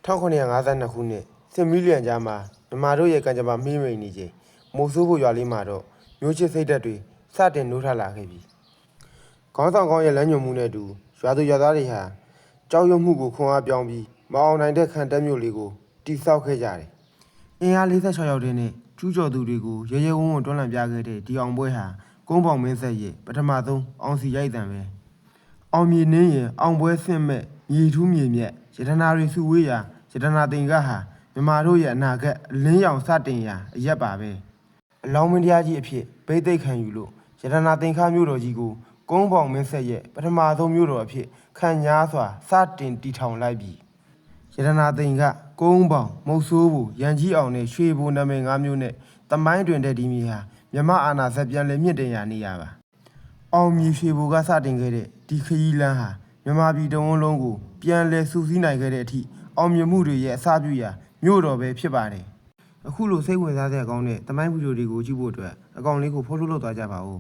1952 ခုနှစ်စစ်မီလီယံကြားမှာမြန်မာတို့ရဲ့ကံကြမ္မာမှီးမိန်နေချိန်မိုးဆိုးဖို့ရွာလေးမှာတော့မျိုးချစ်စိတ်ဓာတ်တွေစတင်နိုးထလာခဲ့ပြီခေါင်းဆောင်ကောင်းရဲ့လမ်းညွှန်မှုနဲ့အတူရွာသူရွာသားတွေဟာကြောက်ရွံ့မှုကိုခွန်အားပြောင်းပြီးမအောင်နိုင်တဲ့ခံတက်မျိုးလေးကိုတိဆောက်ခဲ့ကြတယ်အင်အား46ယောက်တည်းနဲ့ကျူးကျော်သူတွေကိုရဲရဲဝံ့ဝံ့တွန်းလှန်ပြခဲ့တဲ့ဒီအောင်ပွဲဟာကုန်းပေါင်မင်းဆက်ရဲ့ပထမဆုံးအောင်စီရိုက်တံပဲအောင်မြေနှင်းရင်အောင်ပွဲဆင့်မဲ့မြေထူးမြေမြက်ရတနာတွေစုဝေးရာရတနာတင်ကဟာမြန်မာတို့ရဲ့အနာဂတ်အလင်းရောင်စတင်ရာအရက်ပါပဲအလောင်းမင်းတရားကြီးအဖြစ်ဗိသိက်ခံယူလို့ရတနာတင်ခါမြို့တော်ကြီးကိုကုန်းပေါင်မင်းဆက်ရဲ့ပထမဆုံးမြို့တော်အဖြစ်ခံညားစွာစတင်တည်ထောင်လိုက်ပြီရတနာတင်ကကုန်းပေါင်မုတ်ဆိုးဘူးရန်ကြီးအောင်နဲ့ရွှေဘိုနာမည်၅မျိုးနဲ့တမိုင်းတွင်တဲ့ဒီမြေဟာမြမအာနာဇက်ပြန်လည်မြင့်တင်ရာနေရာပါအောင်မြေရွှေဘိုကစတင်ခဲ့တဲ့ဒီခရီးလမ်းဟာမြန်မာပြည်တဝန်းလုံးကိုပြန်လည်စူးစီးနိုင်ခဲ့တဲ့အထိအောင်မြင်မှုတွေရဲ့အစပြုရာမြို့တော်ပဲဖြစ်ပါတယ်အခုလိုစိတ်ဝင်စားစရာကောင်းတဲ့တမိုင်းဗီဒီယိုတွေကိုကြည့်ဖို့အတွက်အကောင့်လေးကိုဖော်ထုတ်လုပ်သွားကြပါဦး